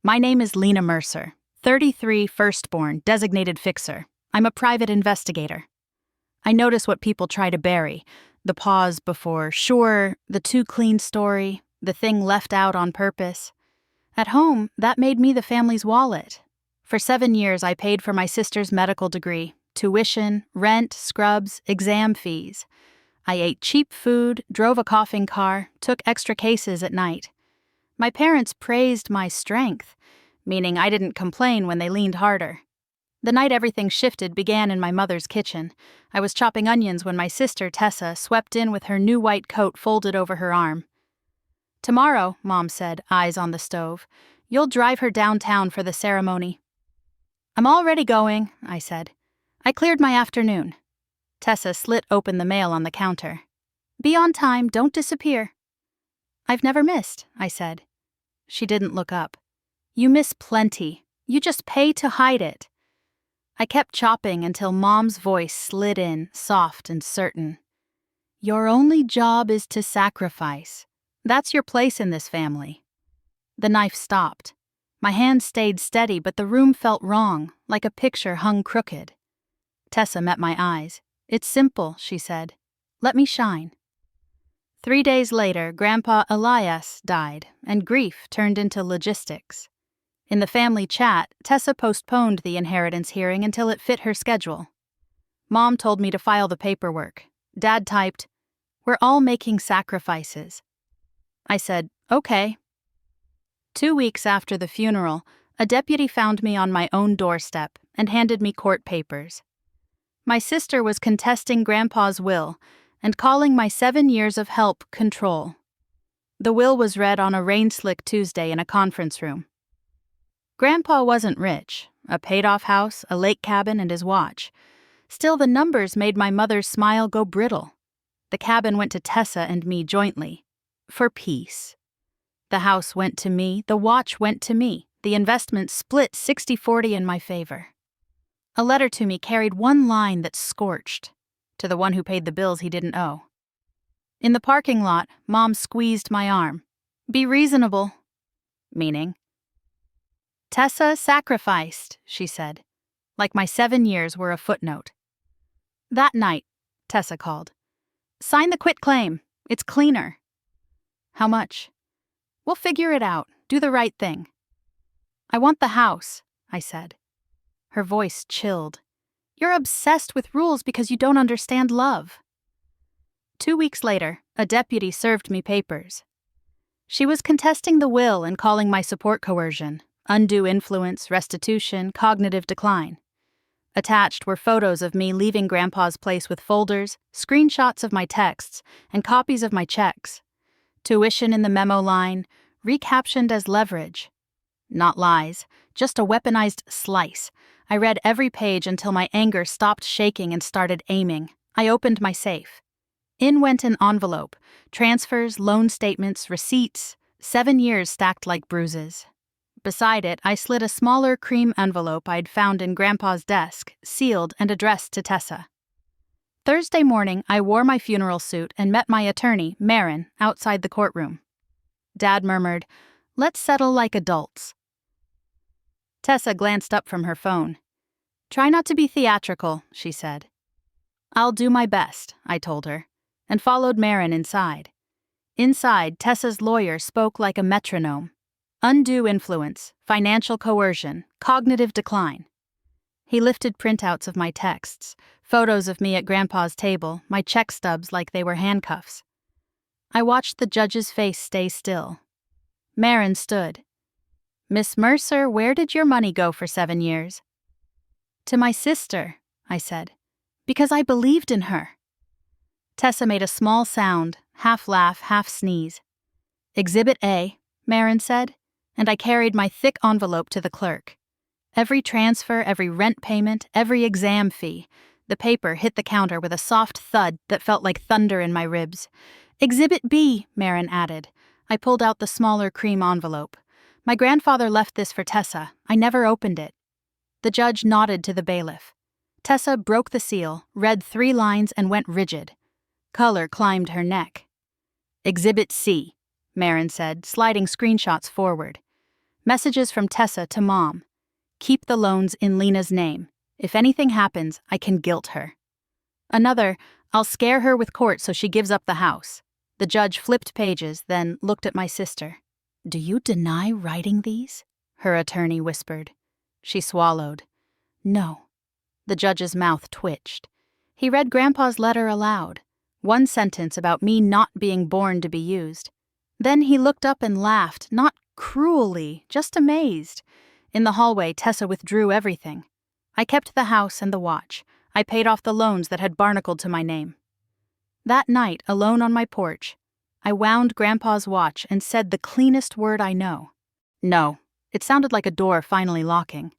My name is Lena Mercer, 33, firstborn, designated fixer. I'm a private investigator. I notice what people try to bury, the pause before sure, the too clean story, the thing left out on purpose. At home, that made me the family's wallet. For 7 years, I paid for my sister's medical degree, tuition, rent, scrubs, exam fees. I ate cheap food, drove a coughing car, took extra cases at night. My parents praised my strength, meaning I didn't complain when they leaned harder. The night everything shifted began in my mother's kitchen. I was chopping onions when my sister, Tessa, swept in with her new white coat folded over her arm. "Tomorrow," Mom said, eyes on the stove, "you'll drive her downtown for the ceremony." "I'm already going," I said. "I cleared my afternoon." Tessa slit open the mail on the counter. "Be on time, don't disappear." "I've never missed," I said. She didn't look up. "You miss plenty. You just pay to hide it." I kept chopping until Mom's voice slid in, soft and certain. "Your only job is to sacrifice. That's your place in this family." The knife stopped. My hand stayed steady, but the room felt wrong, like a picture hung crooked. Tessa met my eyes. "It's simple," she said. "Let me shine." 3 days later, Grandpa Elias died, and grief turned into logistics. In the family chat, Tessa postponed the inheritance hearing until it fit her schedule. Mom told me to file the paperwork. Dad typed, "We're all making sacrifices." I said, "Okay." 2 weeks after the funeral, a deputy found me on my own doorstep and handed me court papers. My sister was contesting Grandpa's will and calling my 7 years of help control. The will was read on a rain-slick Tuesday in a conference room. Grandpa wasn't rich, a paid-off house, a lake cabin, and his watch. Still, the numbers made my mother's smile go brittle. The cabin went to Tessa and me jointly. For peace. The house went to me, the watch went to me, the investment split 60-40 in my favor. A letter to me carried one line that scorched. To the one who paid the bills he didn't owe. In the parking lot, Mom squeezed my arm. "Be reasonable." Meaning? "Tessa sacrificed," she said, like my 7 years were a footnote. That night, Tessa called. "Sign the quitclaim. It's cleaner." "How much?" "We'll figure it out. Do the right thing." "I want the house," I said. Her voice chilled. "You're obsessed with rules because you don't understand love." 2 weeks later, a deputy served me papers. She was contesting the will and calling my support coercion, undue influence, restitution, cognitive decline. Attached were photos of me leaving Grandpa's place with folders, screenshots of my texts, and copies of my checks. Tuition in the memo line, recaptioned as leverage. Not lies, just a weaponized slice. I read every page until my anger stopped shaking and started aiming. I opened my safe. In went an envelope, transfers, loan statements, receipts, 7 years stacked like bruises. Beside it, I slid a smaller cream envelope I'd found in Grandpa's desk, sealed and addressed to Tessa. Thursday morning, I wore my funeral suit and met my attorney, Marin, outside the courtroom. Dad murmured, "Let's settle like adults." Tessa glanced up from her phone. "Try not to be theatrical," she said. "I'll do my best," I told her, and followed Marin inside. Inside, Tessa's lawyer spoke like a metronome. Undue influence, financial coercion, cognitive decline. He lifted printouts of my texts, photos of me at Grandpa's table, my check stubs like they were handcuffs. I watched the judge's face stay still. Marin stood. "Miss Mercer, where did your money go for 7 years?" "To my sister," I said, "because I believed in her." Tessa made a small sound, half laugh, half sneeze. "Exhibit A," Marin said, and I carried my thick envelope to the clerk. Every transfer, every rent payment, every exam fee. The paper hit the counter with a soft thud that felt like thunder in my ribs. "Exhibit B," Marin added. I pulled out the smaller cream envelope. "My grandfather left this for Tessa. I never opened it." The judge nodded to the bailiff. Tessa broke the seal, read 3 lines, and went rigid. Color climbed her neck. "Exhibit C," Marin said, sliding screenshots forward. Messages from Tessa to Mom. Keep the loans in Lena's name. If anything happens, I can guilt her. Another, I'll scare her with court so she gives up the house. The judge flipped pages, then looked at my sister. Do you deny writing these? Her attorney whispered. She swallowed. No. The judge's mouth twitched. He read Grandpa's letter aloud. One sentence about me not being born to be used. Then he looked up and laughed, not cruelly, just amazed. In the hallway, Tessa withdrew everything. I kept the house and the watch. I paid off the loans that had barnacled to my name. That night, alone on my porch, I wound Grandpa's watch and said the cleanest word I know. No. It sounded like a door finally locking.